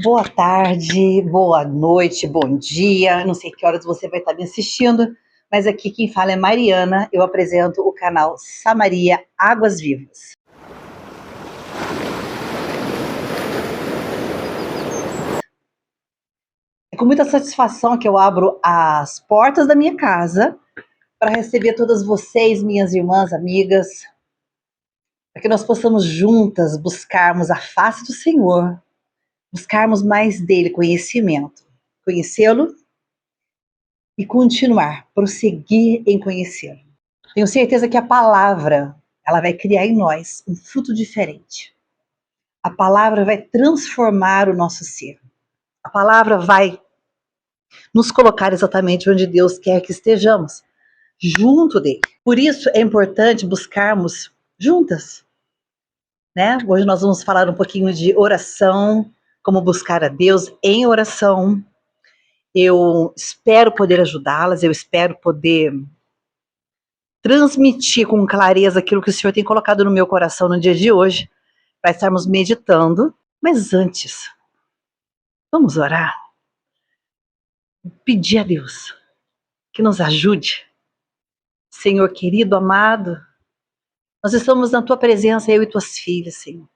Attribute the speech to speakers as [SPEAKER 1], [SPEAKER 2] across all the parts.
[SPEAKER 1] Boa tarde, boa noite, bom dia. Não sei que horas você vai estar me assistindo, mas aqui quem fala é Mariana. Eu apresento o canal Samaria Águas Vivas. É com muita satisfação que eu abro as portas da minha casa para receber todas vocês, minhas irmãs, amigas, para que nós possamos juntas buscarmos a face do Senhor, buscarmos mais dele, conhecimento, conhecê-lo e continuar, prosseguir em conhecê-lo. Tenho certeza que a palavra, ela vai criar em nós um fruto diferente. A palavra vai transformar o nosso ser. A palavra vai nos colocar exatamente onde Deus quer que estejamos, junto dele. Por isso é importante buscarmos juntas, né? Hoje nós vamos falar um pouquinho de oração, como buscar a Deus em oração. Eu espero poder ajudá-las, eu espero poder transmitir com clareza aquilo que o Senhor tem colocado no meu coração no dia de hoje, para estarmos meditando. Mas antes, vamos orar, pedir a Deus que nos ajude. Senhor querido, amado, nós estamos na Tua presença, eu e Tuas filhas, Senhor.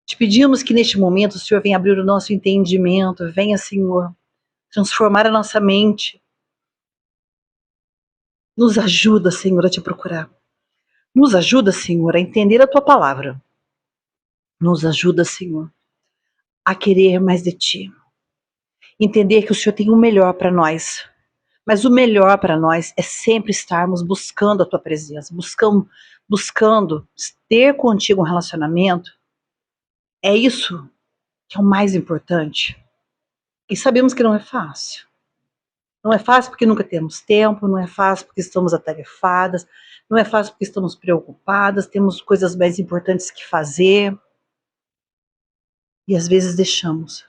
[SPEAKER 1] Te pedimos que neste momento o Senhor venha abrir o nosso entendimento, venha, Senhor, transformar a nossa mente. Nos ajuda, Senhor, a Te procurar. Nos ajuda, Senhor, a entender a Tua palavra. Nos ajuda, Senhor, a querer mais de Ti. Entender que o Senhor tem o melhor para nós. Mas o melhor para nós é sempre estarmos buscando a Tua presença, buscando ter contigo um relacionamento. É isso que é o mais importante. E sabemos que não é fácil. Não é fácil porque nunca temos tempo, não é fácil porque estamos atarefadas, não é fácil porque estamos preocupadas, temos coisas mais importantes que fazer. E às vezes deixamos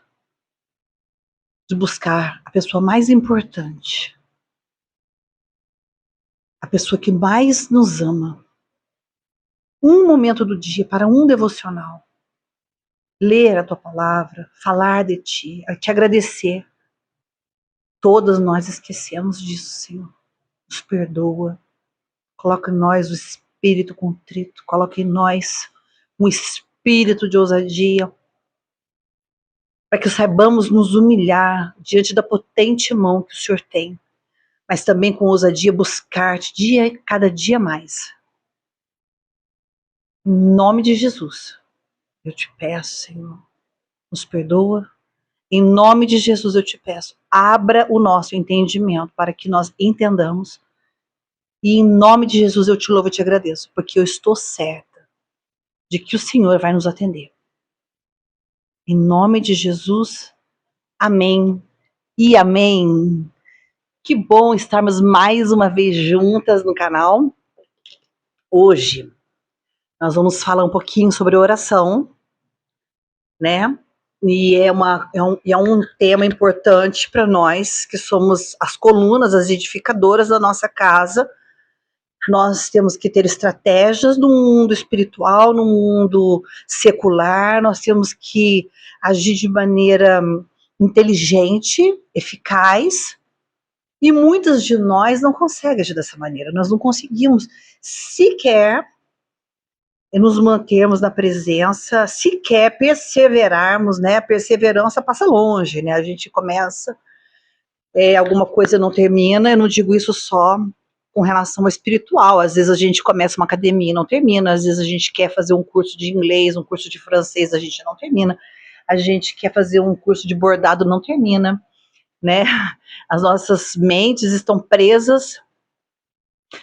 [SPEAKER 1] de buscar a pessoa mais importante, a pessoa que mais nos ama. Um momento do dia para um devocional. Ler a Tua palavra, falar de Ti, a Te agradecer. Todas nós esquecemos disso, Senhor. Nos perdoa. Coloca em nós o espírito contrito. Coloca em nós um espírito de ousadia. Para que saibamos nos humilhar diante da potente mão que o Senhor tem. Mas também com ousadia buscar-te cada dia mais. Em nome de Jesus, eu te peço, Senhor, nos perdoa. Em nome de Jesus eu te peço, abra o nosso entendimento para que nós entendamos. E em nome de Jesus eu te louvo e te agradeço, porque eu estou certa de que o Senhor vai nos atender. Em nome de Jesus, amém e amém. Que bom estarmos mais uma vez juntas no canal. Hoje nós vamos falar um pouquinho sobre oração, né? E é um tema importante para nós, que somos as colunas, as edificadoras da nossa casa. Nós temos que ter estratégias no mundo espiritual, no mundo secular, nós temos que agir de maneira inteligente, eficaz, e muitas de nós não conseguem agir dessa maneira, nós não conseguimos sequer nos mantermos na presença, sequer perseverarmos, né? A perseverança passa longe, né? A gente começa, alguma coisa não termina, eu não digo isso só com relação ao espiritual, às vezes a gente começa uma academia e não termina, às vezes a gente quer fazer um curso de inglês, um curso de francês, a gente não termina, a gente quer fazer um curso de bordado, não termina, né? As nossas mentes estão presas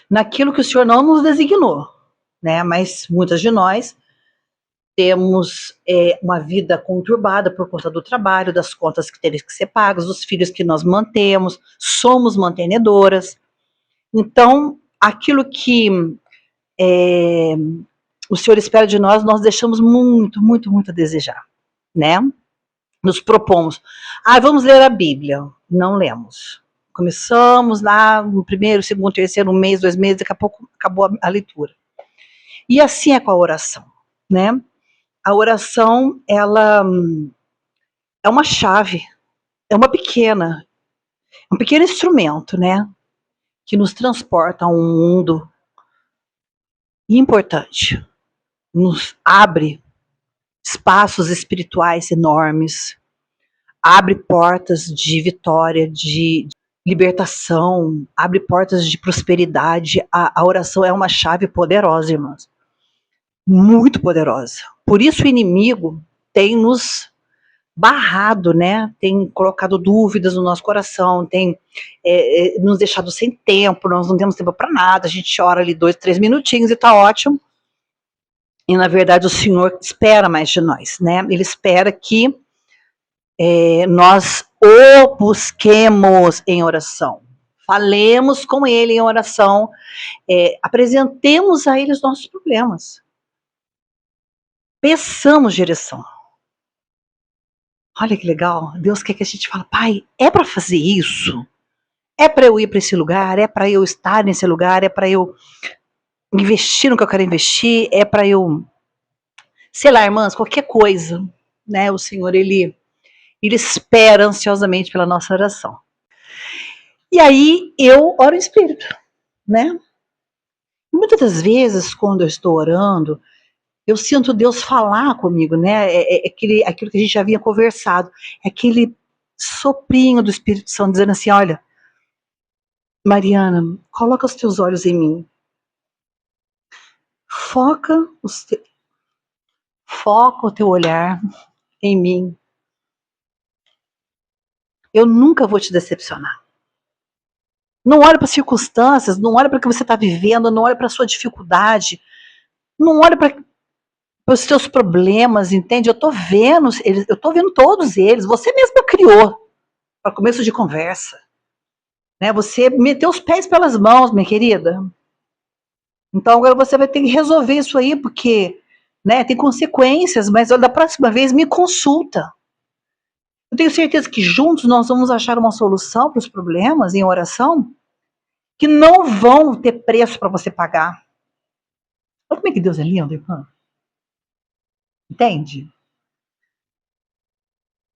[SPEAKER 1] naquilo que o Senhor não nos designou, né? Mas muitas de nós temos uma vida conturbada por conta do trabalho, das contas que têm que ser pagas, dos filhos que nós mantemos, somos mantenedoras. Então, aquilo que o Senhor espera de nós, nós deixamos muito, muito, muito a desejar, né? Nos propomos, vamos ler a Bíblia. Não lemos. Começamos lá no primeiro, segundo, terceiro mês, 2 meses, daqui a pouco acabou a leitura. E assim é com a oração, né? A oração, ela é uma chave, é um pequeno instrumento, né? Que nos transporta a um mundo importante, nos abre espaços espirituais enormes, abre portas de vitória, de libertação, abre portas de prosperidade. A oração é uma chave poderosa, irmãos. Muito poderosa. Por isso o inimigo tem nos barrado, né? Tem colocado dúvidas no nosso coração, tem nos deixado sem tempo, nós não temos tempo para nada, a gente ora ali 2, 3 minutinhos e tá ótimo. E na verdade o Senhor espera mais de nós, né? Ele espera que nós o busquemos em oração, falemos com Ele em oração, apresentemos a Ele os nossos problemas, peçamos direção. Olha que legal, Deus quer que a gente fale, Pai, é para fazer isso? É para eu ir para esse lugar? É para eu estar nesse lugar? É para eu investir no que eu quero investir? É para eu, sei lá, irmãs, qualquer coisa, né? O Senhor, Ele espera ansiosamente pela nossa oração. E aí eu oro em espírito, né? Muitas das vezes, quando eu estou orando, eu sinto Deus falar comigo, né? Aquilo que a gente já havia conversado, é aquele soprinho do Espírito Santo dizendo assim, olha, Mariana, coloca os teus olhos em mim. Foca o teu olhar em mim. Eu nunca vou te decepcionar. Não olhe para as circunstâncias, não olhe para o que você está vivendo, não olhe para a sua dificuldade, não olhe para os teus problemas, entende? Eu estou vendo todos eles. Você mesmo criou para começo de conversa. Né? Você meteu os pés pelas mãos, minha querida. Então agora você vai ter que resolver isso aí, porque né, tem consequências, mas da próxima vez me consulta. Eu tenho certeza que juntos nós vamos achar uma solução para os problemas em oração que não vão ter preço para você pagar. Olha como é que Deus é lindo, irmã. Entende?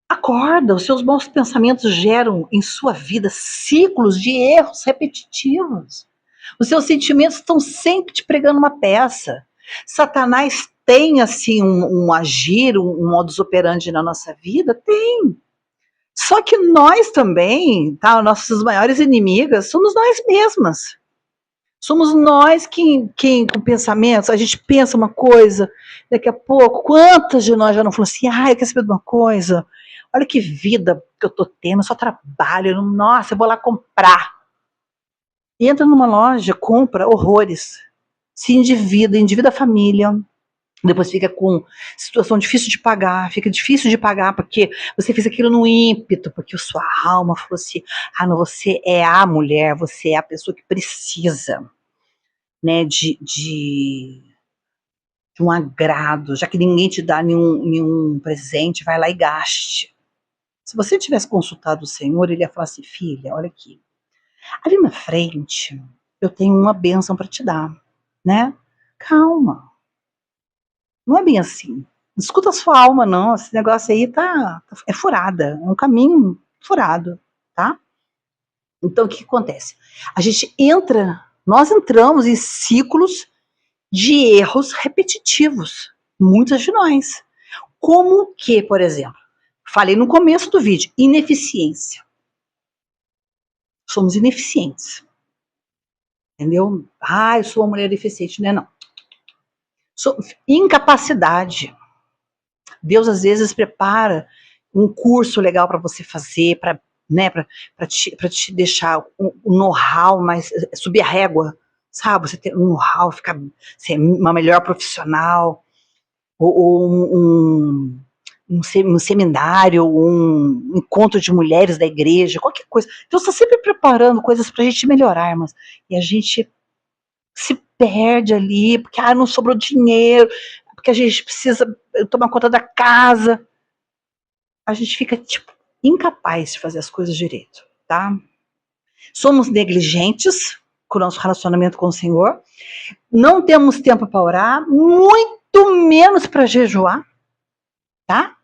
[SPEAKER 1] Acorda, os seus maus pensamentos geram em sua vida ciclos de erros repetitivos. Os seus sentimentos estão sempre te pregando uma peça. Satanás tem, assim, um agir, um modus operandi na nossa vida? Tem. Só que nós também, tá? Nossas maiores inimigas somos nós mesmas. Somos nós que com pensamentos, a gente pensa uma coisa, daqui a pouco, quantas de nós já não falam assim, eu quero saber de uma coisa, olha que vida que eu tô tendo, eu só trabalho, nossa, eu vou lá comprar. Entra numa loja, compra horrores, se endivida a família, depois fica com situação difícil de pagar, porque você fez aquilo no ímpeto, porque a sua alma falou assim, não, você é a mulher, você é a pessoa que precisa, né, de um agrado, já que ninguém te dá nenhum presente, vai lá e gaste. Se você tivesse consultado o Senhor, ele ia falar assim, filha, olha aqui, ali na frente eu tenho uma bênção para te dar, né? Calma. Não é bem assim. Não escuta a sua alma, não. Esse negócio aí é furada. É um caminho furado, tá? Então, o que acontece? Nós entramos em ciclos de erros repetitivos. Muitas de nós. Como que, por exemplo, falei no começo do vídeo, ineficiência. Somos ineficientes. Entendeu? Eu sou uma mulher eficiente. Não é não. Incapacidade. Deus às vezes prepara um curso legal para você fazer, para te deixar um know-how, mais subir a régua, sabe? Você ter um know-how, ficar ser uma melhor profissional, ou um seminário, um encontro de mulheres da igreja, qualquer coisa. Deus está sempre preparando coisas para a gente melhorar, mas e a gente se perde ali, porque não sobrou dinheiro, porque a gente precisa tomar conta da casa. A gente fica, incapaz de fazer as coisas direito, tá? Somos negligentes com o nosso relacionamento com o Senhor, não temos tempo para orar, muito menos para jejuar, tá?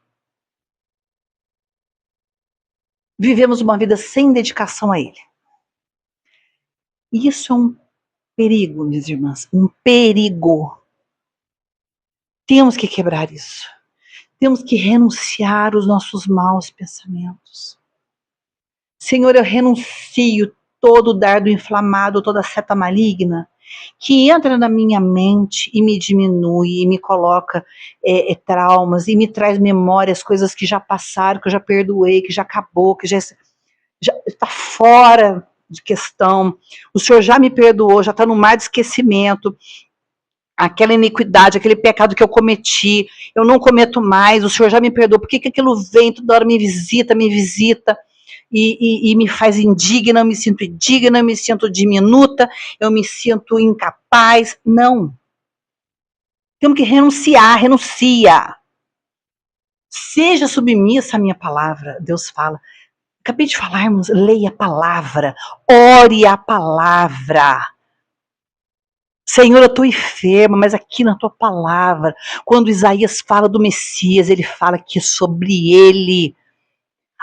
[SPEAKER 1] vivemos uma vida sem dedicação a Ele. E isso é um perigo, minhas irmãs, um perigo. Temos que quebrar isso. Temos que renunciar aos nossos maus pensamentos. Senhor, eu renuncio todo dardo inflamado, toda seta maligna que entra na minha mente e me diminui, e me coloca traumas, e me traz memórias, coisas que já passaram, que eu já perdoei, que já acabou, que já está fora de questão. O Senhor já me perdoou, já está no mar de esquecimento. Aquela iniquidade, aquele pecado que eu cometi, eu não cometo mais, o Senhor já me perdoou. Por que aquilo vem, toda hora me visita, e me faz indigna, eu me sinto indigna, eu me sinto diminuta, eu me sinto incapaz? Não. Temos que renunciar, renuncia. Seja submissa à minha palavra, Deus fala. Acabei de falar, irmãos, leia a palavra, ore a palavra. Senhor, eu estou enferma, mas aqui na tua palavra, quando Isaías fala do Messias, ele fala que sobre ele,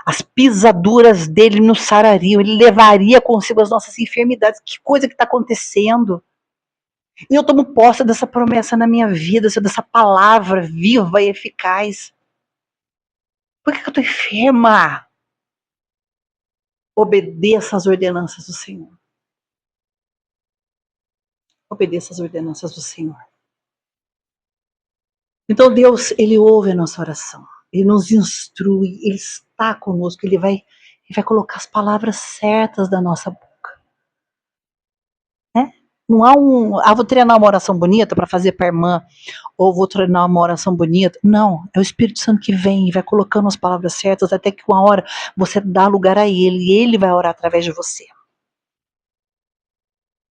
[SPEAKER 1] as pisaduras dele nos sarariam, ele levaria consigo as nossas enfermidades. Que coisa que está acontecendo? E eu tomo posse dessa promessa na minha vida, dessa palavra viva e eficaz. Por que eu estou enferma? Obedeça às ordenanças do Senhor. Obedeça às ordenanças do Senhor. Então Deus, Ele ouve a nossa oração. Ele nos instrui, Ele está conosco, Ele vai colocar as palavras certas da nossa boca. Né? Não há vou treinar uma oração bonita para fazer para a irmã, ou vou treinar uma oração bonita. Não, é o Espírito Santo que vem e vai colocando as palavras certas, até que uma hora você dá lugar a Ele, e Ele vai orar através de você.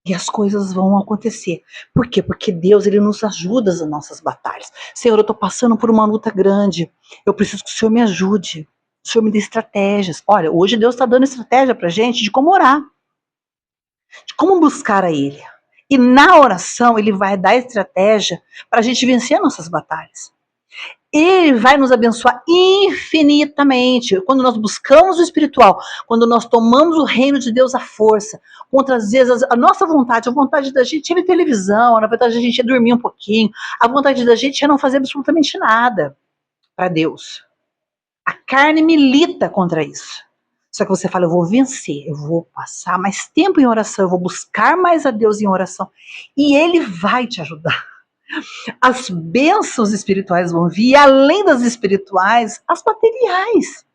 [SPEAKER 1] E as coisas vão acontecer. Por quê? Porque Deus, Ele nos ajuda nas nossas batalhas. Senhor, eu estou passando por uma luta grande. Eu preciso que o Senhor me ajude. O Senhor me dê estratégias. Olha, hoje Deus está dando estratégia para a gente de como orar. De como buscar a Ele. E na oração, Ele vai dar estratégia para a gente vencer nossas batalhas. Ele vai nos abençoar infinitamente. Quando nós buscamos o espiritual, quando nós tomamos o reino de Deus à força, contra às vezes a nossa vontade, a vontade da gente é ver televisão, a vontade da gente é dormir um pouquinho, a vontade da gente é não fazer absolutamente nada para Deus. A carne milita contra isso. Só que você fala, eu vou vencer, eu vou passar mais tempo em oração, eu vou buscar mais a Deus em oração, e Ele vai te ajudar. As bênçãos espirituais vão vir, e além das espirituais, as materiais,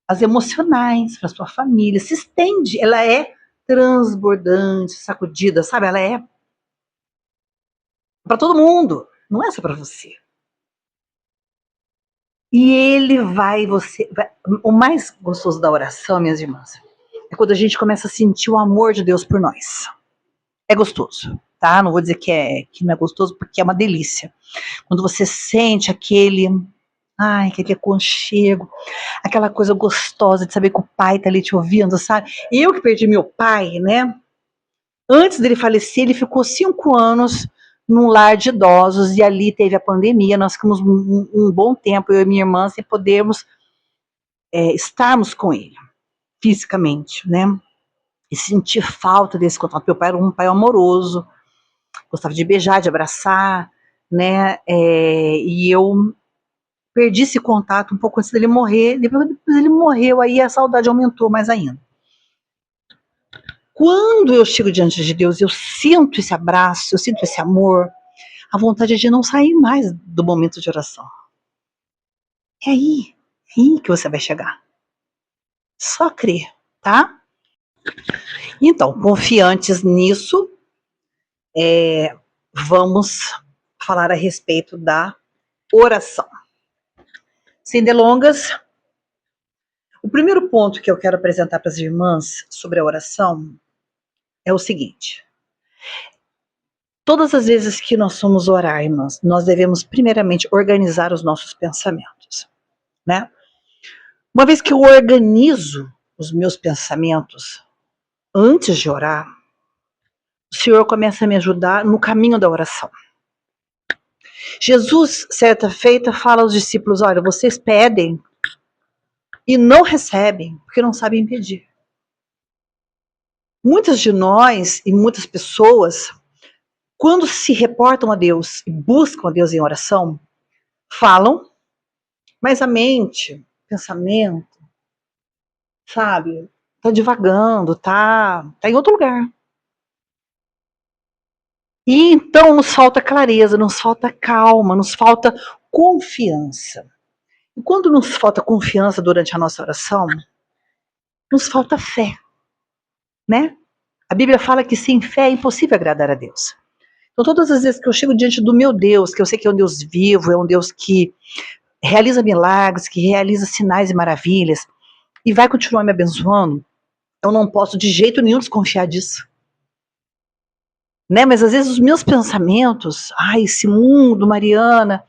[SPEAKER 1] as emocionais, para a sua família, se estende, ela é transbordante, sacudida, sabe? Ela é para todo mundo, não é só para você. E Ele o mais gostoso da oração, minhas irmãs, é quando a gente começa a sentir o amor de Deus por nós. É gostoso. Tá? Não vou dizer que não é gostoso, porque é uma delícia. Quando você sente aquele aconchego, aquela coisa gostosa de saber que o pai tá ali te ouvindo, sabe? Eu que perdi meu pai, né? Antes dele falecer, ele ficou 5 anos num lar de idosos, e ali teve a pandemia, nós ficamos um bom tempo, eu e minha irmã, sem podermos estarmos com ele, fisicamente, né? E sentir falta desse contato. Meu pai era um pai amoroso, gostava de beijar, de abraçar, né? E eu perdi esse contato um pouco antes dele morrer. Depois ele morreu, aí a saudade aumentou mais ainda. Quando eu chego diante de Deus, eu sinto esse abraço, eu sinto esse amor, a vontade de não sair mais do momento de oração. É aí que você vai chegar. Só crer, tá? Então, confiantes nisso, vamos falar a respeito da oração. Sem delongas, o primeiro ponto que eu quero apresentar para as irmãs sobre a oração é o seguinte: todas as vezes que nós somos orar, irmãs, nós devemos primeiramente organizar os nossos pensamentos, né? Uma vez que eu organizo os meus pensamentos antes de orar, o Senhor começa a me ajudar no caminho da oração. Jesus, certa feita, fala aos discípulos: olha, vocês pedem e não recebem porque não sabem pedir. Muitas de nós e muitas pessoas, quando se reportam a Deus e buscam a Deus em oração, falam, mas a mente, o pensamento, sabe, tá divagando, tá em outro lugar. E então nos falta clareza, nos falta calma, nos falta confiança. E quando nos falta confiança durante a nossa oração, nos falta fé, né? A Bíblia fala que sem fé é impossível agradar a Deus. Então, todas as vezes que eu chego diante do meu Deus, que eu sei que é um Deus vivo, é um Deus que realiza milagres, que realiza sinais e maravilhas, e vai continuar me abençoando, eu não posso de jeito nenhum desconfiar disso. Né? Mas às vezes os meus pensamentos, ai, esse mundo, Mariana,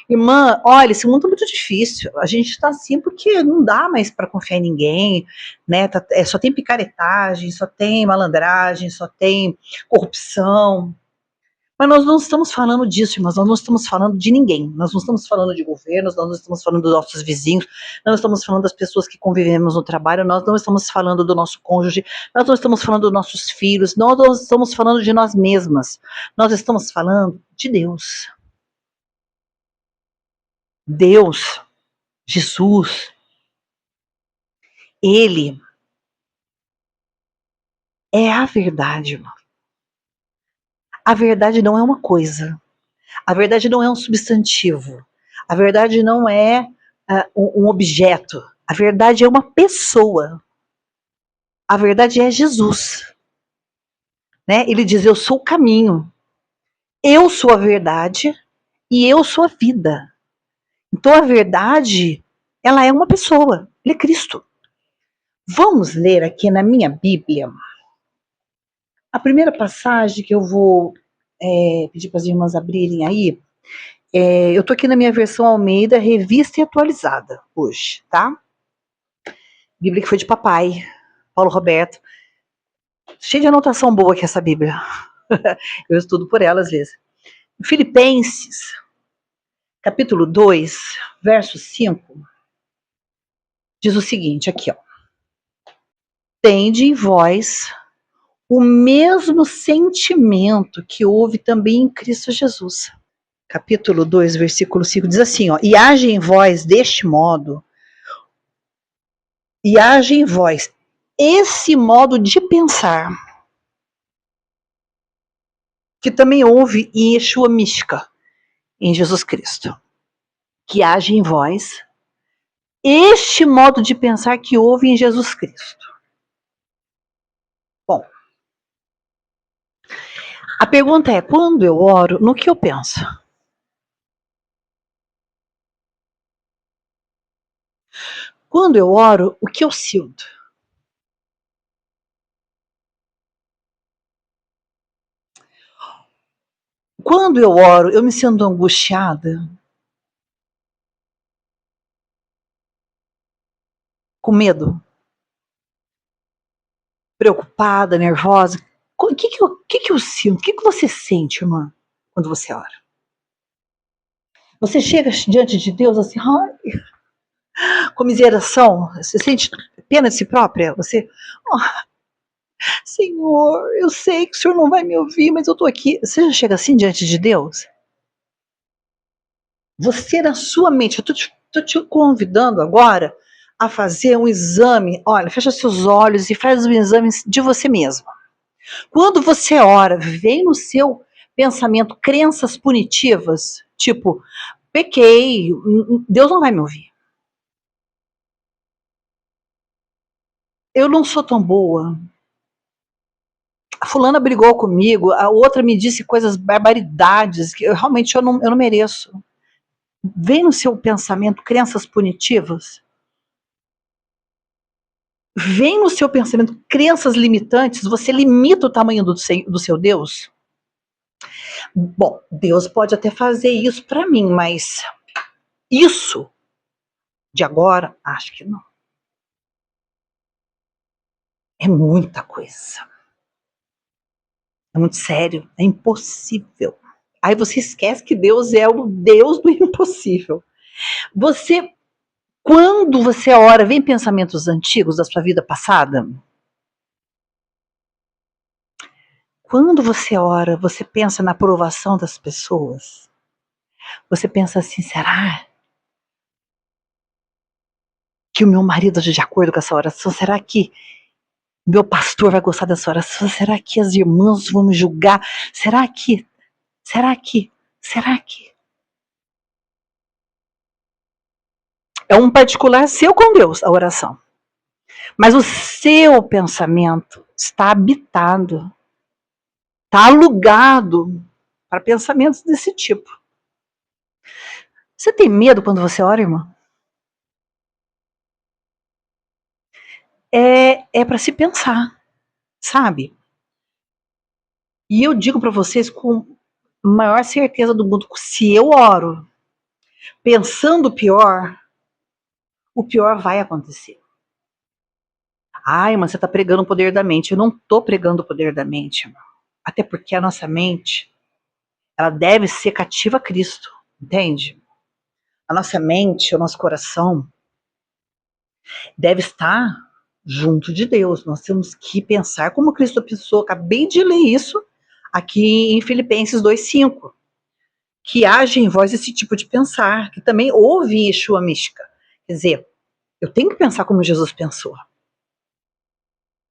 [SPEAKER 1] irmã, olha, esse mundo é muito difícil. A gente está assim porque não dá mais para confiar em ninguém, né? Só tem picaretagem, só tem malandragem, só tem corrupção. Mas nós não estamos falando disso, irmãos, nós não estamos falando de ninguém, nós não estamos falando de governos, nós não estamos falando dos nossos vizinhos, nós não estamos falando das pessoas que convivemos no trabalho, nós não estamos falando do nosso cônjuge, nós não estamos falando dos nossos filhos, nós não estamos falando de nós mesmas, nós estamos falando de Deus. Deus, Jesus, Ele é a verdade, irmão. A verdade não é uma coisa, a verdade não é um substantivo, a verdade não é um objeto, a verdade é uma pessoa. A verdade é Jesus. Né? Ele diz: eu sou o caminho, eu sou a verdade e eu sou a vida. Então a verdade, ela é uma pessoa, ele é Cristo. Vamos ler aqui na minha Bíblia a primeira passagem que eu vou pedir para as irmãs abrirem aí. Eu estou aqui na minha versão Almeida, revista e atualizada hoje, tá? Bíblia que foi de papai, Paulo Roberto. Cheia de anotação boa aqui essa Bíblia. Eu estudo por ela às vezes. Filipenses, capítulo 2, verso 5, diz o seguinte, aqui, ó. Tende em vós o mesmo sentimento que houve também em Cristo Jesus. Capítulo 2, versículo 5, diz assim, ó. E age em vós deste modo, e age em vós esse modo de pensar, que também houve em Yeshua Mishka, em Jesus Cristo. Que age em vós este modo de pensar que houve em Jesus Cristo. Bom, a pergunta é, quando eu oro, no que eu penso? Quando eu oro, o que eu sinto? Quando eu oro, eu me sinto angustiada? Com medo? Preocupada, nervosa? O que eu sinto? O que você sente, irmã, quando você ora? Você chega diante de Deus assim, comiseração? Você sente pena de si própria? Você, Senhor, eu sei que o Senhor não vai me ouvir, mas eu estou aqui. Você já chega assim diante de Deus? Você, na sua mente, eu estou te convidando agora a fazer um exame. Olha, fecha seus olhos e faz um exame de você mesmo. Quando você ora, vem no seu pensamento crenças punitivas, tipo, pequei, Deus não vai me ouvir. Eu não sou tão boa. A fulana brigou comigo, a outra me disse coisas, barbaridades, que realmente eu não mereço. Vem no seu pensamento crenças punitivas? Vem no seu pensamento crenças limitantes? Você limita o tamanho do seu Deus? Bom, Deus pode até fazer isso para mim, mas isso de agora, acho que não. É muita coisa. É muito sério, é impossível. Aí você esquece que Deus é o Deus do impossível. Você Quando você ora, vem pensamentos antigos da sua vida passada? Quando você ora, você pensa na aprovação das pessoas? Você pensa assim, será que o meu marido age de acordo com essa oração? Será que meu pastor vai gostar dessa oração? Será que as irmãs vão me julgar? Será que? Será que? Será que? É um particular seu com Deus, a oração. Mas o seu pensamento está habitado, está alugado para pensamentos desse tipo. Você tem medo quando você ora, irmã? É para se pensar, sabe? E eu digo para vocês com maior certeza do mundo, se eu oro pensando o pior vai acontecer. Ai, mas você está pregando o poder da mente. Eu não estou pregando o poder da mente, irmão. Até porque a nossa mente, ela deve ser cativa a Cristo, entende? A nossa mente, o nosso coração, deve estar junto de Deus. Nós temos que pensar como Cristo pensou. Acabei de ler isso aqui em Filipenses 2:5. Que age em vós esse tipo de pensar, que também houve em Yeshua mística. Quer dizer, eu tenho que pensar como Jesus pensou,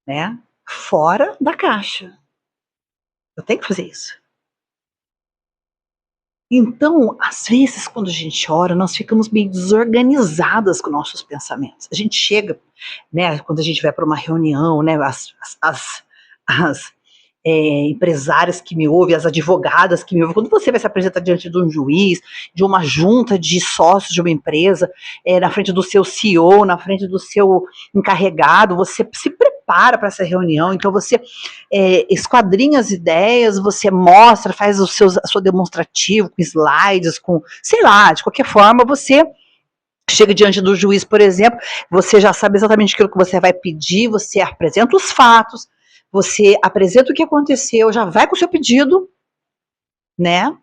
[SPEAKER 1] né? Fora da caixa. Eu tenho que fazer isso. Então, às vezes, quando a gente ora, nós ficamos meio desorganizadas com nossos pensamentos. A gente chega, né, quando a gente vai para uma reunião, né, as empresárias que me ouvem, as advogadas que me ouvem, quando você vai se apresentar diante de um juiz, de uma junta de sócios de uma empresa, na frente do seu CEO, na frente do seu encarregado, você se prepara para essa reunião, então você esquadrinha as ideias, você mostra, faz o seu demonstrativo com slides, com, sei lá, de qualquer forma, você chega diante do juiz, por exemplo, você já sabe exatamente aquilo que você vai pedir, você apresenta os fatos, você apresenta o que aconteceu, já vai com o seu pedido, né?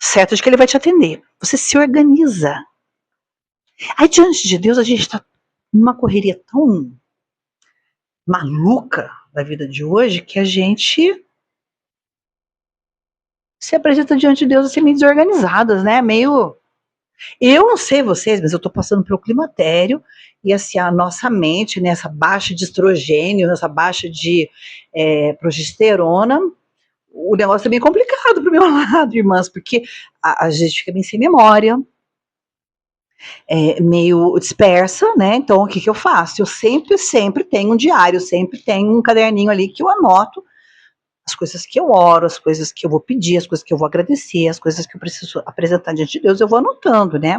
[SPEAKER 1] Certo de que ele vai te atender. Você se organiza. Aí, diante de Deus, a gente está numa correria tão maluca da vida de hoje que a gente se apresenta diante de Deus assim meio desorganizadas, né? Meio. Eu não sei vocês, mas eu tô passando pelo climatério e assim, a nossa mente, né, essa baixa de estrogênio, essa baixa de progesterona, o negócio é bem complicado pro meu lado, irmãs, porque a gente fica bem sem memória, meio dispersa, né? Então, o que eu faço? Eu sempre tenho um diário, sempre tenho um caderninho ali que eu anoto as coisas que eu oro, as coisas que eu vou pedir, as coisas que eu vou agradecer, as coisas que eu preciso apresentar diante de Deus, eu vou anotando, né?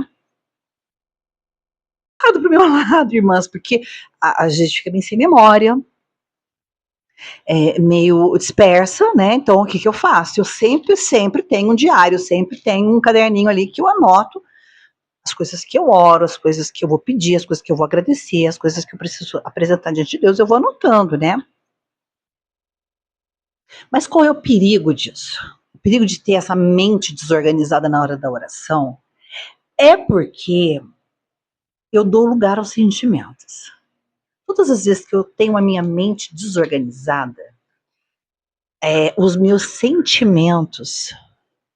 [SPEAKER 1] Pro meu lado, irmãs, porque a gente fica bem sem memória, meio dispersa, né? Então, o que eu faço? Eu sempre tenho um diário, sempre tenho um caderninho ali que eu anoto as coisas que eu oro, as coisas que eu vou pedir, as coisas que eu vou agradecer, as coisas que eu preciso apresentar diante de Deus, eu vou anotando, né? Mas qual é o perigo disso? O perigo de ter essa mente desorganizada na hora da oração é porque eu dou lugar aos sentimentos. Todas as vezes que eu tenho a minha mente desorganizada, os meus sentimentos,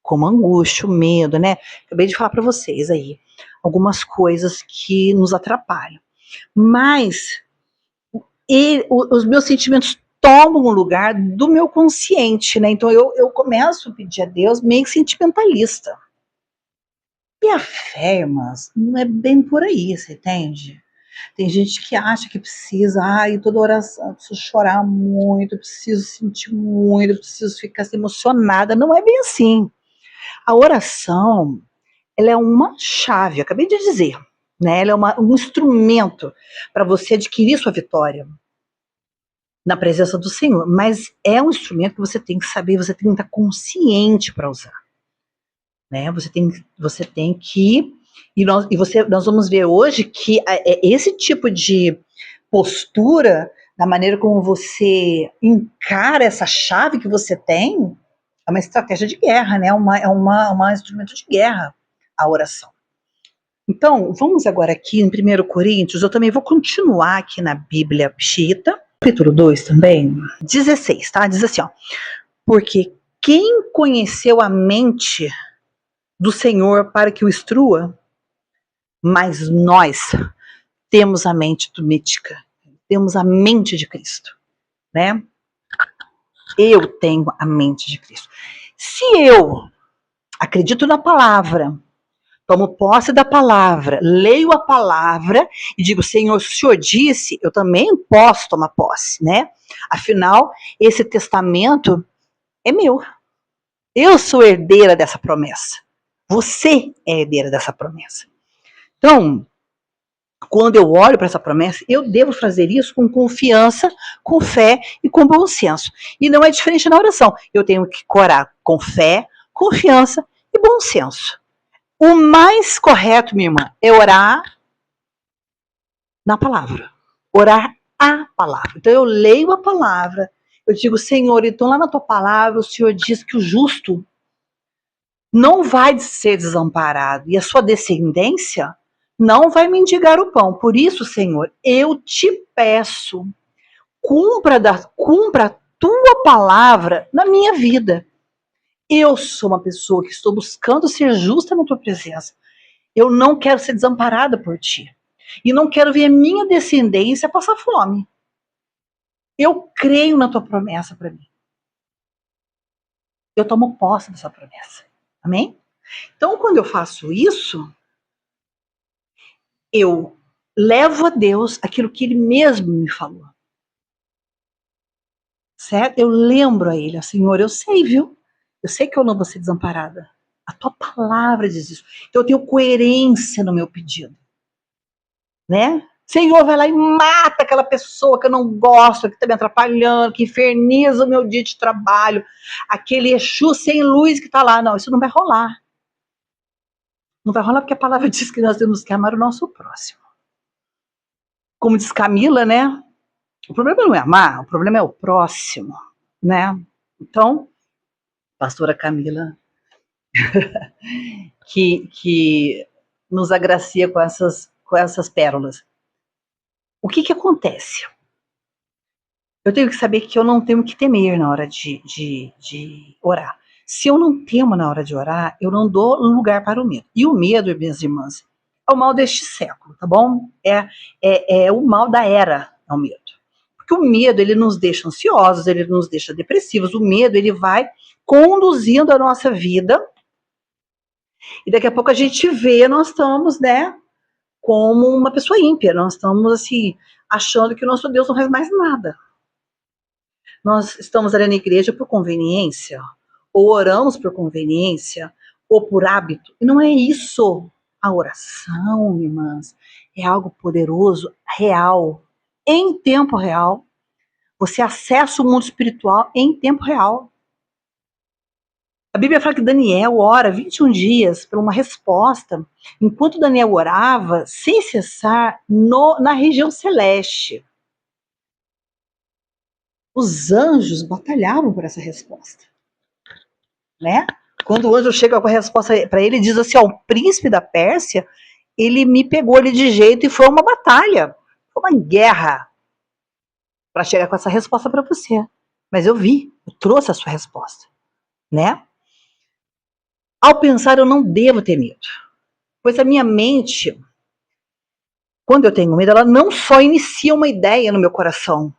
[SPEAKER 1] como angústia, o medo, né? Acabei de falar para vocês aí algumas coisas que nos atrapalham. Mas os meus sentimentos tomam o lugar do meu consciente, né? Então eu começo a pedir a Deus meio sentimentalista. E a fé, irmãs, não é bem por aí, você entende? Tem gente que acha que precisa, toda oração, eu preciso chorar muito, eu preciso sentir muito, eu preciso ficar assim, emocionada. Não é bem assim. A oração, ela é uma chave, eu acabei de dizer, né? Ela é um instrumento para você adquirir sua vitória na presença do Senhor, mas é um instrumento que você tem que saber, você tem que estar consciente para usar, né? Você tem que nós vamos ver hoje que esse tipo de postura, da maneira como você encara essa chave que você tem, é uma estratégia de guerra, né? É uma instrumento de guerra a oração. Então, vamos agora aqui em 1 Coríntios, eu também vou continuar aqui na Bíblia Xiita, capítulo 2 também, 16, tá? Diz assim, ó, porque quem conheceu a mente do Senhor para que o instrua? Mas nós temos a mente do mítica, temos a mente de Cristo, né? Eu tenho a mente de Cristo. Se eu acredito na palavra, tomo posse da palavra, leio a palavra e digo, Senhor, se o Senhor disse, eu também posso tomar posse, né? Afinal, esse testamento é meu. Eu sou herdeira dessa promessa. Você é herdeira dessa promessa. Então, quando eu olho para essa promessa, eu devo fazer isso com confiança, com fé e com bom senso. E não é diferente na oração. Eu tenho que orar com fé, confiança e bom senso. O mais correto, minha irmã, é orar na palavra. Orar a palavra. Então eu leio a palavra, eu digo, Senhor, então lá na tua palavra o Senhor diz que o justo não vai ser desamparado e a sua descendência não vai mendigar o pão. Por isso, Senhor, eu te peço, cumpra a tua palavra na minha vida. Eu sou uma pessoa que estou buscando ser justa na tua presença. Eu não quero ser desamparada por ti. E não quero ver a minha descendência passar fome. Eu creio na tua promessa para mim. Eu tomo posse dessa promessa. Amém? Então, quando eu faço isso, eu levo a Deus aquilo que Ele mesmo me falou. Certo? Eu lembro a Ele, Senhor, eu sei, viu? Eu sei que eu não vou ser desamparada. A tua palavra diz isso. Então, eu tenho coerência no meu pedido. Né? Senhor, vai lá e mata aquela pessoa que eu não gosto, que está me atrapalhando, que inferniza o meu dia de trabalho, aquele Exu sem luz que está lá. Não, isso não vai rolar. Não vai rolar porque a palavra diz que nós temos que amar o nosso próximo. Como diz Camila, né? O problema não é amar, o problema é o próximo, né? Então, pastora Camila, que nos agracia com essas pérolas. O que acontece? Eu tenho que saber que eu não tenho que temer na hora de orar. Se eu não temo na hora de orar, eu não dou lugar para o medo. E o medo, minhas irmãs, é o mal deste século, tá bom? É o mal da era, é o medo. Porque o medo, ele nos deixa ansiosos, ele nos deixa depressivos. O medo, ele vai conduzindo a nossa vida. E daqui a pouco a gente vê, nós estamos, né, como uma pessoa ímpia. Nós estamos, assim, achando que o nosso Deus não faz mais nada. Nós estamos ali na igreja por conveniência, ou oramos por conveniência, ou por hábito. E não é isso. A oração, irmãs, é algo poderoso, real, em tempo real. Você acessa o mundo espiritual em tempo real. A Bíblia fala que Daniel ora 21 dias por uma resposta, enquanto Daniel orava, sem cessar, na região celeste. Os anjos batalhavam por essa resposta, né? Quando o anjo chega com a resposta para ele, diz assim, ó, o príncipe da Pérsia, ele me pegou ali de jeito e foi uma batalha, foi uma guerra para chegar com essa resposta para você. Mas eu trouxe a sua resposta, né? Ao pensar, eu não devo ter medo, pois a minha mente, quando eu tenho medo, ela não só inicia uma ideia no meu coração.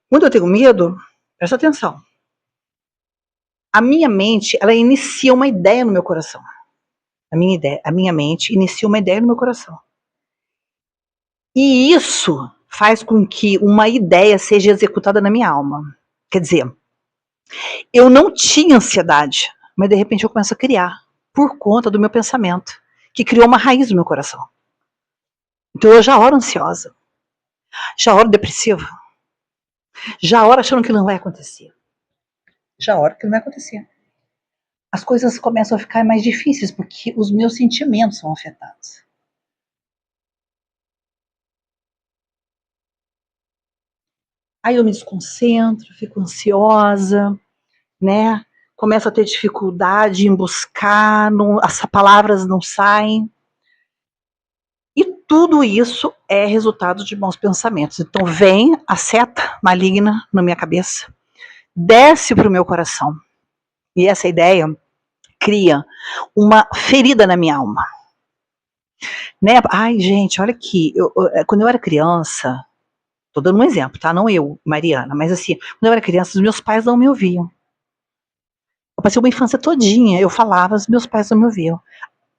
[SPEAKER 1] Quando eu tenho medo, presta atenção, a minha mente, ela inicia uma ideia no meu coração. A minha mente inicia uma ideia no meu coração. E isso faz com que uma ideia seja executada na minha alma. Quer dizer, eu não tinha ansiedade, mas de repente eu começo a criar, por conta do meu pensamento, que criou uma raiz no meu coração. Então eu já oro ansiosa, já oro depressiva, já oro achando que não vai acontecer. Já oro que não vai acontecer. As coisas começam a ficar mais difíceis porque os meus sentimentos são afetados. Aí eu me desconcentro, fico ansiosa, né? Começo a ter dificuldade em buscar, as palavras não saem. tudo isso é resultado de bons pensamentos. Então vem a seta maligna na minha cabeça, desce para o meu coração. E essa ideia cria uma ferida na minha alma. Né? Ai, gente, olha aqui. Quando eu era criança, tô dando um exemplo, tá? Não eu, Mariana, mas assim, quando eu era criança, os meus pais não me ouviam. Eu passei uma infância todinha, eu falava, os meus pais não me ouviam.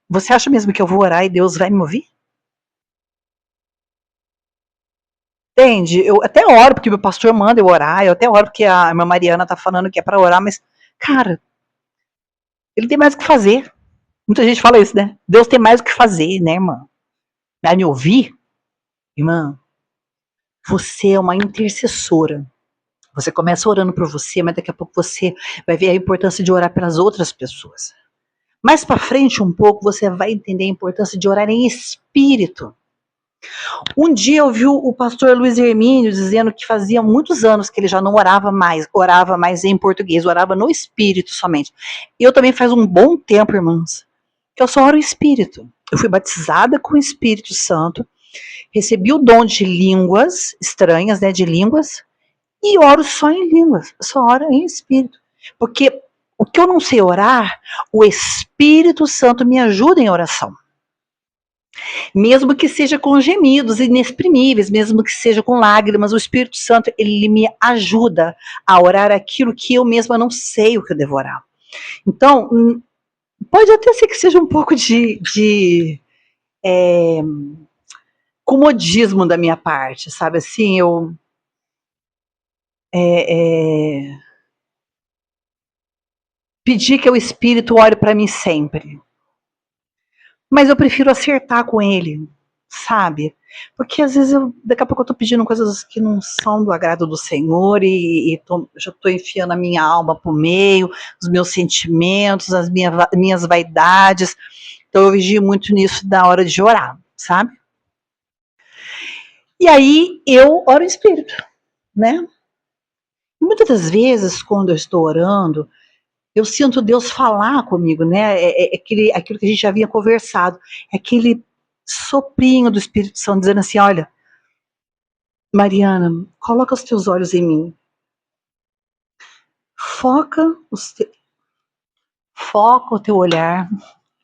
[SPEAKER 1] Você acha mesmo que eu vou orar e Deus vai me ouvir? Entende? Eu até oro porque meu pastor manda eu orar, eu até oro porque a irmã Mariana tá falando que é para orar, mas, cara, ele tem mais o que fazer. Muita gente fala isso, né? Deus tem mais o que fazer, né, irmã? Vai me ouvir? Irmã, você é uma intercessora. Você começa orando por você, mas daqui a pouco você vai ver a importância de orar pelas outras pessoas. Mais para frente um pouco, você vai entender a importância de orar em espírito. Um dia eu vi o pastor Luiz Hermínio dizendo que fazia muitos anos que ele já não orava mais em português, orava no espírito somente. E eu também faz um bom tempo, irmãs, que eu só oro em espírito. Eu fui batizada com o Espírito Santo, recebi o dom de línguas estranhas, né, de línguas, e oro só em línguas, só oro em espírito. Porque o que eu não sei orar, o Espírito Santo me ajuda em oração. Mesmo que seja com gemidos inexprimíveis, mesmo que seja com lágrimas, o Espírito Santo, ele me ajuda a orar aquilo que eu mesma não sei o que eu devo orar. Então, pode até ser que seja um pouco de comodismo da minha parte, sabe? Assim, eu pedir que o Espírito ore para mim sempre. Mas eu prefiro acertar com ele, sabe? Porque às vezes daqui a pouco eu tô pedindo coisas que não são do agrado do Senhor e já tô enfiando a minha alma pro meio, os meus sentimentos, as minhas vaidades. Então eu vigio muito nisso da hora de orar, sabe? E aí eu oro em espírito, né? Muitas das vezes, quando eu estou orando, eu sinto Deus falar comigo, né? Aquilo que a gente já havia conversado. É aquele soprinho do Espírito Santo dizendo assim: olha, Mariana, coloca os teus olhos em mim. Foca, foca o teu olhar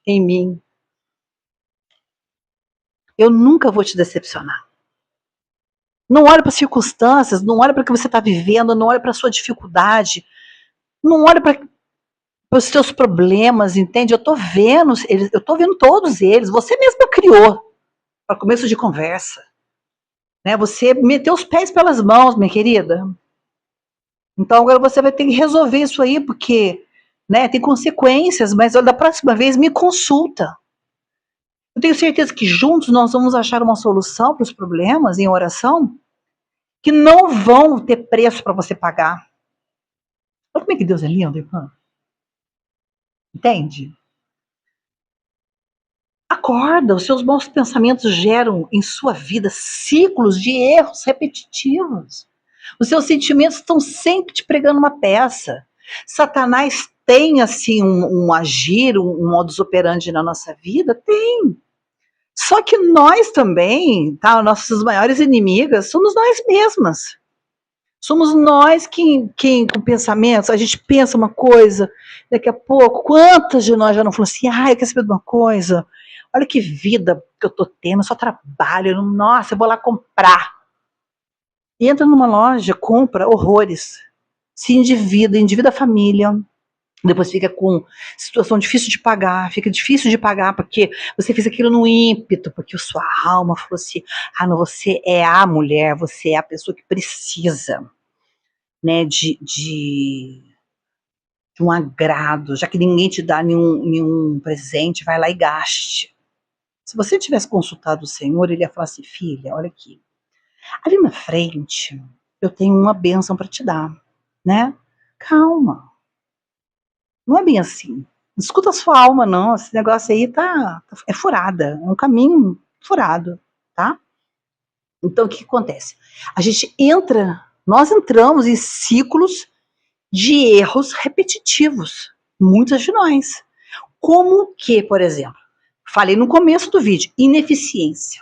[SPEAKER 1] em mim. Eu nunca vou te decepcionar. Não olhe para as circunstâncias, não olhe para o que você está vivendo, não olhe para a sua dificuldade, não olhe para os teus problemas, entende? Eu tô vendo todos eles. Você mesmo criou para começo de conversa. Né? Você meteu os pés pelas mãos, minha querida. Então agora você vai ter que resolver isso aí, porque, né, tem consequências, mas da próxima vez me consulta. Eu tenho certeza que juntos nós vamos achar uma solução para os problemas em oração que não vão ter preço para você pagar. Olha como é que Deus é lindo, irmã. Entende? Acorda, os seus bons pensamentos geram em sua vida ciclos de erros repetitivos. Os seus sentimentos estão sempre te pregando uma peça. Satanás tem, assim, um agir, um modus operandi na nossa vida? Tem. Só que nós também, tá? Nossas maiores inimigas somos nós mesmas. Somos nós quem com pensamentos, a gente pensa uma coisa, daqui a pouco, quantas de nós já não falam assim, eu quero saber de uma coisa, olha que vida que eu tô tendo, eu só trabalho, nossa, eu vou lá comprar. E entra numa loja, compra horrores, se endivida a família, depois fica com situação difícil de pagar, fica difícil de pagar porque você fez aquilo no ímpeto, porque a sua alma falou assim, não, você é a mulher, você é a pessoa que precisa, né, de um agrado, já que ninguém te dá nenhum presente, vai lá e gaste. Se você tivesse consultado o Senhor, ele ia falar assim, filha, olha aqui, ali na frente eu tenho uma bênção para te dar, né? Calma. Não é bem assim. Não escuta a sua alma, não. Esse negócio aí é furada. É um caminho furado, tá? Então, o que acontece? Nós entramos em ciclos de erros repetitivos. Muitas de nós. Como que, por exemplo, falei no começo do vídeo, ineficiência.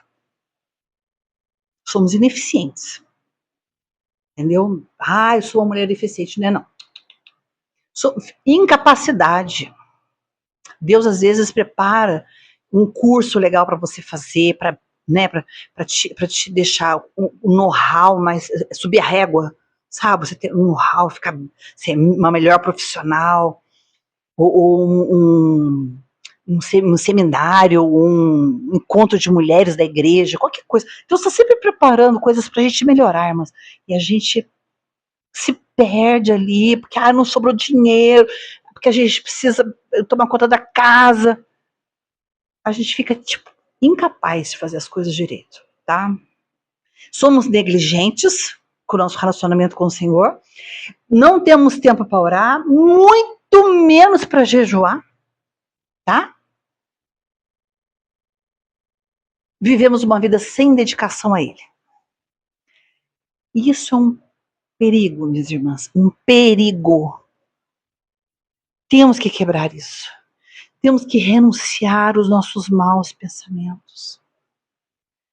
[SPEAKER 1] somos ineficientes. Entendeu? Ah, eu sou uma mulher deficiente, não. Incapacidade. Deus às vezes prepara um curso legal para você fazer, para te deixar um know-how, mais subir a régua, sabe? Você ter um know-how, ficar ser uma melhor profissional, ou um seminário, um encontro de mulheres da igreja, qualquer coisa. Deus está sempre preparando coisas para a gente melhorar, irmãs. E a gente se perde ali, porque não sobrou dinheiro, porque a gente precisa tomar conta da casa. A gente fica, tipo, incapaz de fazer as coisas direito, tá? Somos negligentes com o nosso relacionamento com o Senhor, não temos tempo para orar, muito menos para jejuar, tá? Vivemos uma vida sem dedicação a Ele. Isso é um perigo, minhas irmãs, um perigo. Temos que quebrar isso. Temos que renunciar aos nossos maus pensamentos.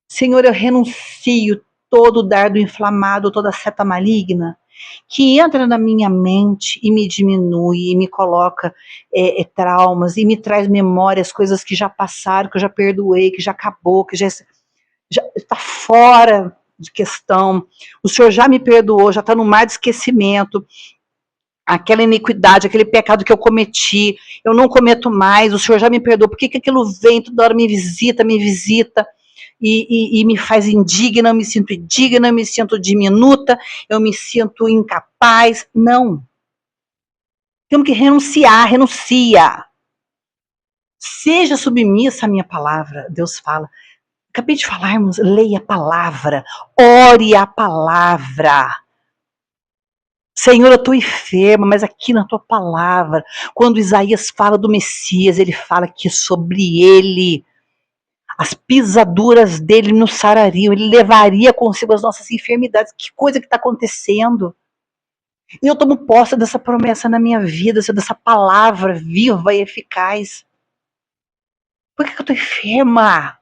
[SPEAKER 1] Senhor, eu renuncio todo dardo inflamado, toda seta maligna que entra na minha mente e me diminui, e me coloca traumas, e me traz memórias, coisas que já passaram, que eu já perdoei, que já acabou, que já está fora de questão. O Senhor já me perdoou, já está no mar de esquecimento. Aquela iniquidade, aquele pecado que eu cometi, eu não cometo mais, o Senhor já me perdoou. Por que aquilo vem, toda hora me visita e me faz indigna, eu me sinto indigna, eu me sinto diminuta, eu me sinto incapaz? Não. Temos que renunciar, renuncia. Seja submissa à minha palavra, Deus fala. Acabei de falar, irmãos, leia a palavra, ore a palavra. Senhor, eu estou enferma, mas aqui na tua palavra, quando Isaías fala do Messias, ele fala que sobre ele, as pisaduras dele nos sarariam, ele levaria consigo as nossas enfermidades. Que coisa que está acontecendo? E eu tomo posse dessa promessa na minha vida, dessa palavra viva e eficaz. Por que eu estou enferma?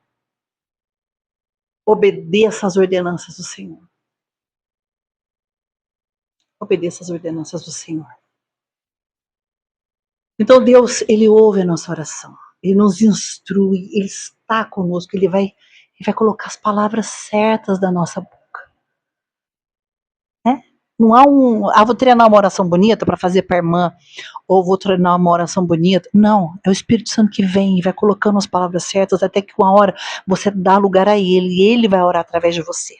[SPEAKER 1] Obedeça às ordenanças do Senhor. Obedeça às ordenanças do Senhor. Então Deus, Ele ouve a nossa oração. Ele nos instrui, Ele está conosco, Ele vai colocar as palavras certas da nossa boca. Né? Não há vou treinar uma oração bonita para fazer para a irmã, ou vou treinar uma oração bonita. Não, é o Espírito Santo que vem e vai colocando as palavras certas, até que uma hora você dá lugar a Ele, e Ele vai orar através de você.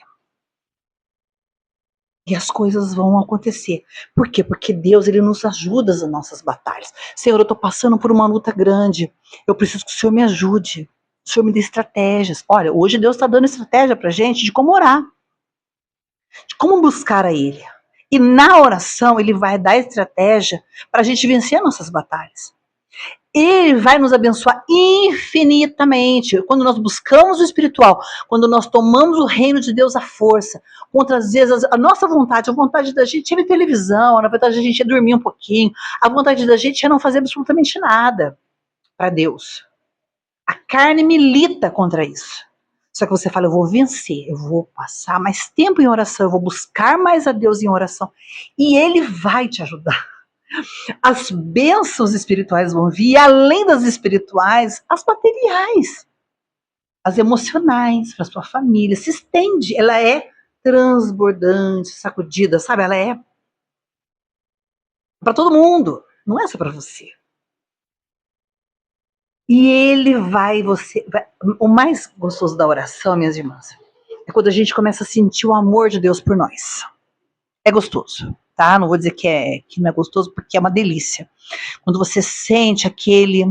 [SPEAKER 1] E as coisas vão acontecer. Por quê? Porque Deus, Ele nos ajuda nas nossas batalhas. Senhor, eu estou passando por uma luta grande. Eu preciso que o Senhor me ajude. O Senhor me dê estratégias. Olha, hoje Deus está dando estratégia para a gente de como orar. De como buscar a Ele. E na oração, Ele vai dar estratégia para a gente vencer nossas batalhas. Ele vai nos abençoar infinitamente. Quando nós buscamos o espiritual, quando nós tomamos o reino de Deus à força, contra às vezes a nossa vontade, a vontade da gente é ver televisão, a vontade da gente é dormir um pouquinho, a vontade da gente é não fazer absolutamente nada para Deus. A carne milita contra isso. Só que você fala, eu vou vencer, eu vou passar mais tempo em oração, eu vou buscar mais a Deus em oração, e Ele vai te ajudar. As bênçãos espirituais vão vir, e além das espirituais, as materiais, as emocionais, para a sua família, se estende, ela é transbordante, sacudida, sabe? Ela é para todo mundo, não é só para você. E ele o mais gostoso da oração, minhas irmãs, é quando a gente começa a sentir o amor de Deus por nós. É gostoso, tá? Não vou dizer que não é gostoso, porque é uma delícia. Quando você sente aquele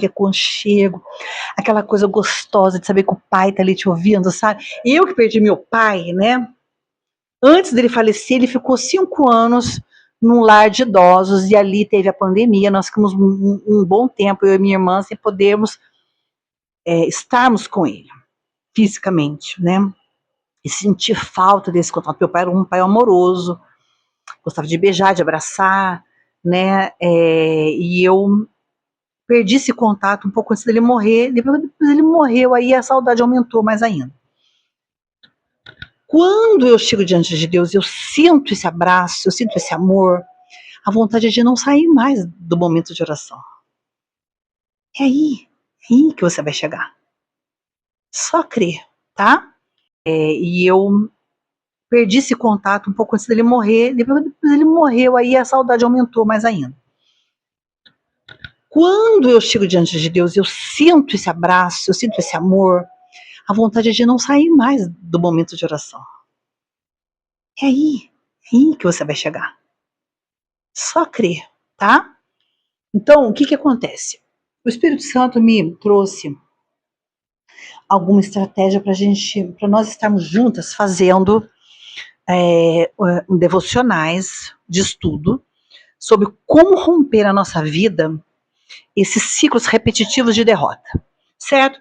[SPEAKER 1] aconchego, aquela coisa gostosa de saber que o pai tá ali te ouvindo, sabe? Eu que perdi meu pai, né? Antes dele falecer, ele ficou 5 anos num lar de idosos, e ali teve a pandemia, nós ficamos um bom tempo, eu e minha irmã, sem podermos estarmos com ele, fisicamente, né? E sentir falta desse contato. Meu pai era um pai amoroso, gostava de beijar, de abraçar, né? E eu perdi esse contato um pouco antes dele morrer. Depois ele morreu, aí a saudade aumentou mais ainda. Quando eu chego diante de Deus, eu sinto esse abraço, eu sinto esse amor, a vontade é de não sair mais do momento de oração. É aí que você vai chegar. Só crer, tá? E eu perdi esse contato um pouco antes dele morrer, depois ele morreu, aí a saudade aumentou mais ainda. Quando eu chego diante de Deus, eu sinto esse abraço, eu sinto esse amor, a vontade é de não sair mais do momento de oração. É aí que você vai chegar. Só crer, tá? Então, o que que acontece? O Espírito Santo me trouxe alguma estratégia para nós estarmos juntas fazendo devocionais de estudo sobre como romper a nossa vida esses ciclos repetitivos de derrota, certo?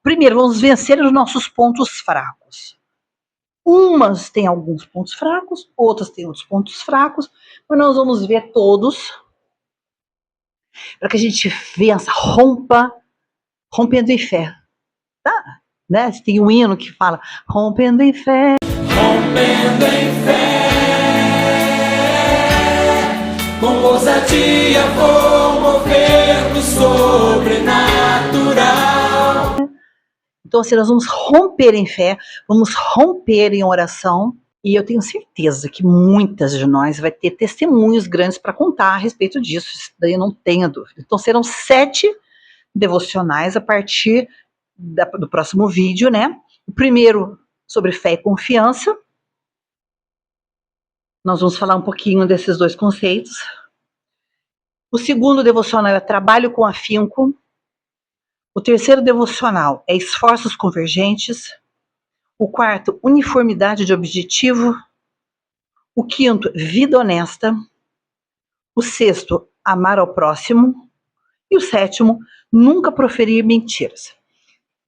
[SPEAKER 1] Primeiro, vamos vencer os nossos pontos fracos. Umas têm alguns pontos fracos, outras têm outros pontos fracos, mas nós vamos ver todos para que a gente vença, rompendo em fé. Tá? Né? Tem um hino que fala rompendo em fé.
[SPEAKER 2] Rompendo em fé, com ousadia vou mover no sobrenatural.
[SPEAKER 1] Então, assim, nós vamos romper em fé, vamos romper em oração, e eu tenho certeza que muitas de nós vai ter testemunhos grandes para contar a respeito disso, isso daí eu não tenho dúvida. Então, serão 7 devocionais a partir do próximo vídeo, né? O primeiro sobre fé e confiança. Nós vamos falar um pouquinho desses 2 conceitos. O segundo devocional é trabalho com afinco. O terceiro devocional é esforços convergentes. O quarto, uniformidade de objetivo. O quinto, vida honesta. O sexto, amar ao próximo. E o sétimo, nunca proferir mentiras.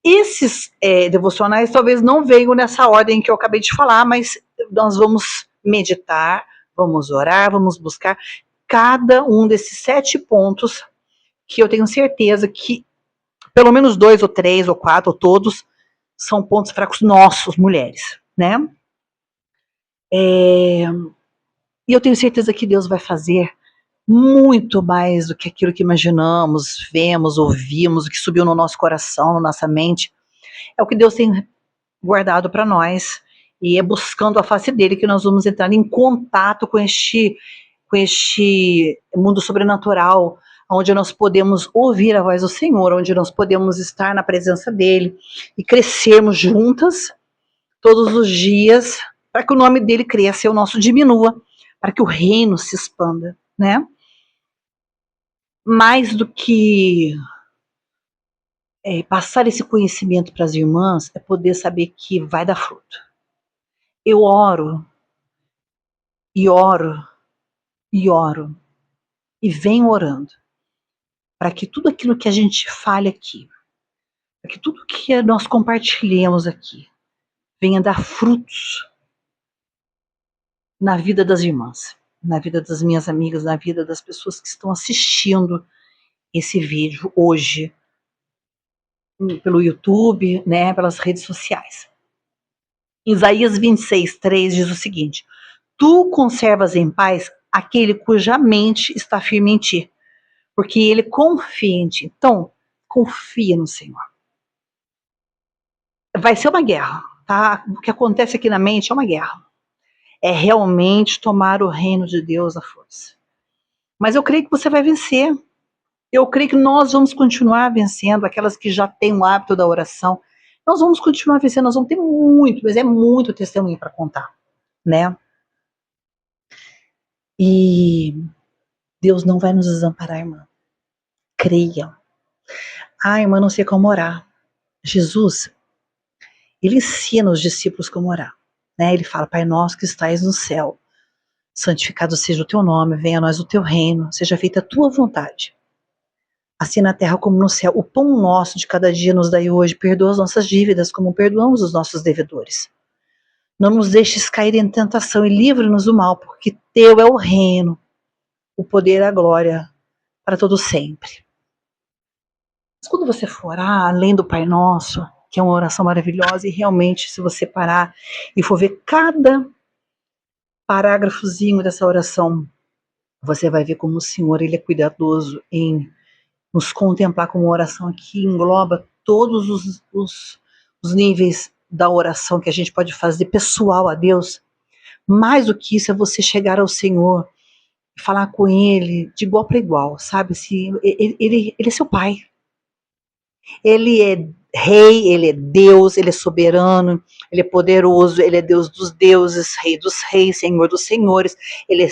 [SPEAKER 1] Esses devocionais talvez não venham nessa ordem que eu acabei de falar, mas nós vamos meditar, vamos orar, vamos buscar cada um desses 7 pontos que eu tenho certeza que pelo menos 2 ou 3 ou 4 ou todos são pontos fracos nossos, mulheres, né? E eu tenho certeza que Deus vai fazer muito mais do que aquilo que imaginamos, vemos, ouvimos, o que subiu no nosso coração, na nossa mente. É o que Deus tem guardado para nós, e é buscando a face dele que nós vamos entrar em contato com este mundo sobrenatural, onde nós podemos ouvir a voz do Senhor, onde nós podemos estar na presença dele e crescermos juntas todos os dias, para que o nome dele cresça e o nosso diminua, para que o reino se expanda, né? Mais do que passar esse conhecimento para as irmãs, é poder saber que vai dar fruto. Eu oro, e oro, e oro, e venho orando, para que tudo aquilo que a gente fale aqui, para que tudo que nós compartilhemos aqui, venha dar frutos na vida das irmãs, na vida das minhas amigas, na vida das pessoas que estão assistindo esse vídeo hoje, pelo YouTube, né, pelas redes sociais. Isaías 26:3 diz o seguinte: tu conservas em paz aquele cuja mente está firme em ti, porque ele confia em ti. Então, confia no Senhor. Vai ser uma guerra, tá? O que acontece aqui na mente é uma guerra. É realmente tomar o reino de Deus à força. Mas eu creio que você vai vencer. Eu creio que nós vamos continuar vencendo, aquelas que já têm o hábito da oração. Nós vamos continuar vencendo, nós vamos ter muito, mas é muito testemunho para contar, né? E Deus não vai nos desamparar, irmã. Creia. Ah, irmã, não sei como orar. Jesus, ele ensina os discípulos como orar, né? Ele fala: Pai nosso que estais no céu, santificado seja o teu nome, venha a nós o teu reino, seja feita a tua vontade, assim na terra como no céu. O pão nosso de cada dia nos dai hoje, perdoa as nossas dívidas como perdoamos os nossos devedores. Não nos deixes cair em tentação e livra-nos do mal, porque teu é o reino, o poder e a glória para todo sempre. Mas quando você for orar, além do Pai Nosso, que é uma oração maravilhosa, e realmente, se você parar e for ver cada parágrafozinho dessa oração, você vai ver como o Senhor, Ele é cuidadoso em nos contemplar como uma oração que engloba todos os níveis da oração que a gente pode fazer pessoal a Deus. Mais do que isso é você chegar ao Senhor e falar com Ele de igual para igual, sabe? Assim, ele é seu Pai. Ele é Rei, Ele é Deus, Ele é soberano, Ele é poderoso, Ele é Deus dos deuses, Rei dos reis, Senhor dos senhores, Ele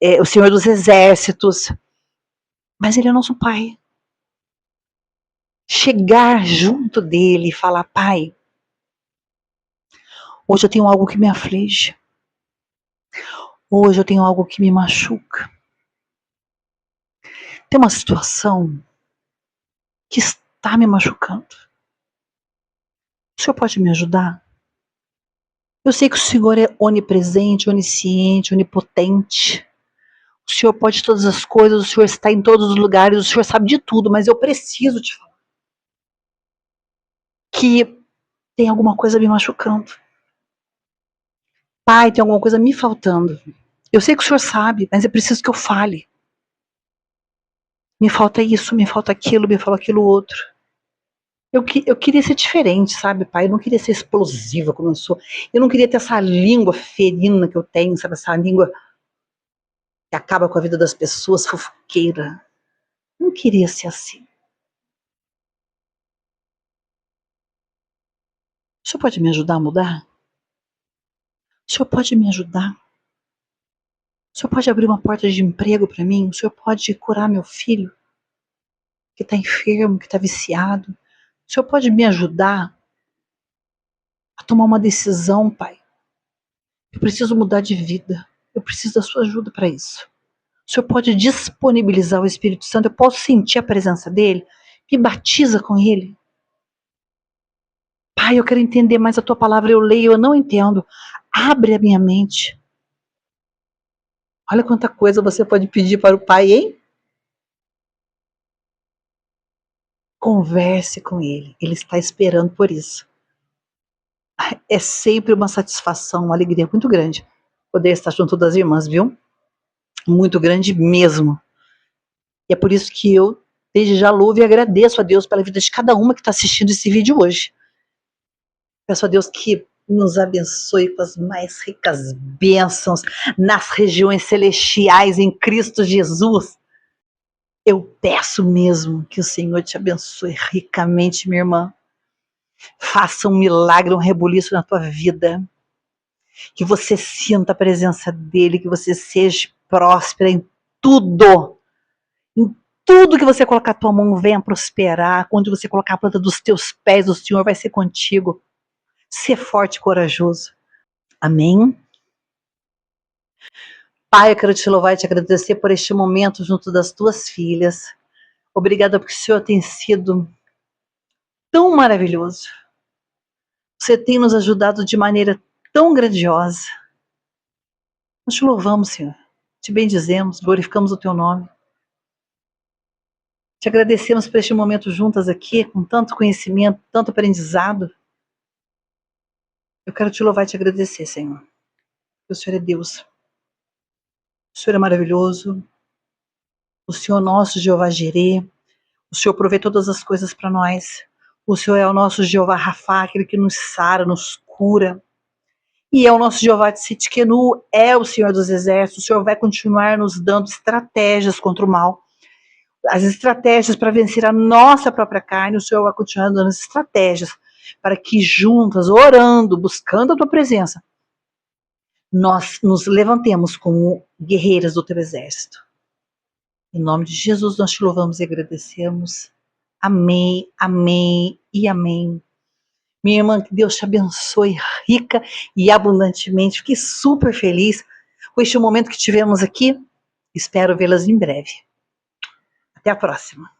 [SPEAKER 1] é o Senhor dos exércitos, mas Ele é nosso Pai. Chegar junto dele e falar: Pai, hoje eu tenho algo que me aflige, hoje eu tenho algo que me machuca, tem uma situação que está me machucando. O Senhor pode me ajudar? Eu sei que o Senhor é onipresente, onisciente, onipotente. O Senhor pode todas as coisas, o Senhor está em todos os lugares, o Senhor sabe de tudo, mas eu preciso te falar que tem alguma coisa me machucando. Pai, tem alguma coisa me faltando. Eu sei que o Senhor sabe, mas é preciso que eu fale. Me falta isso, me falta aquilo, me falta aquilo outro. Eu queria ser diferente, sabe, pai? Eu não queria ser explosiva como eu sou. Eu não queria ter essa língua ferina que eu tenho, sabe? Essa língua que acaba com a vida das pessoas, fofoqueira. Eu não queria ser assim. O senhor pode me ajudar a mudar? O senhor pode me ajudar? O senhor pode abrir uma porta de emprego para mim? O senhor pode curar meu filho que está enfermo, que está viciado? O senhor pode me ajudar a tomar uma decisão, pai? Eu preciso mudar de vida. Eu preciso da sua ajuda para isso. O Senhor pode disponibilizar o Espírito Santo? Eu posso sentir a presença dele? Me batiza com ele. Pai, eu quero entender mais a tua palavra. Eu leio, eu não entendo. Abre a minha mente. Olha quanta coisa você pode pedir para o Pai, hein? Converse com ele. Ele está esperando por isso. É sempre uma satisfação, uma alegria muito grande poder estar junto das irmãs, viu? Muito grande mesmo. E é por isso que eu, desde já, louvo e agradeço a Deus pela vida de cada uma que está assistindo esse vídeo hoje. Peço a Deus que nos abençoe com as mais ricas bênçãos nas regiões celestiais em Cristo Jesus. Eu peço mesmo que o Senhor te abençoe ricamente, minha irmã. Faça um milagre, um rebuliço na tua vida. Que você sinta a presença dele, que você seja próspera em tudo. Em tudo que você colocar a tua mão, venha prosperar. Onde você colocar a planta dos teus pés, o Senhor vai ser contigo. Ser forte e corajoso. Amém? Pai, eu quero te louvar e te agradecer por este momento junto das tuas filhas. Obrigada porque o Senhor tem sido tão maravilhoso. Você tem nos ajudado de maneira tão grandiosa. Nós te louvamos, Senhor. Te bendizemos, glorificamos o teu nome. Te agradecemos por este momento juntas aqui, com tanto conhecimento, tanto aprendizado. Eu quero te louvar e te agradecer, Senhor. O Senhor é Deus. O Senhor é maravilhoso. O Senhor nosso Jeová Jirê. O Senhor provê todas as coisas para nós. O Senhor é o nosso Jeová Rafá, aquele que nos sara, nos cura. E é o nosso Jeová Tsitkenu, é o Senhor dos Exércitos. O Senhor vai continuar nos dando estratégias contra o mal. As estratégias para vencer a nossa própria carne, o Senhor vai continuar dando estratégias para que juntas, orando, buscando a tua presença, nós nos levantemos como guerreiras do teu exército. Em nome de Jesus nós te louvamos e agradecemos. Amém, amém e amém. Minha irmã, que Deus te abençoe rica e abundantemente. Fiquei super feliz com este momento que tivemos aqui. Espero vê-las em breve. Até a próxima.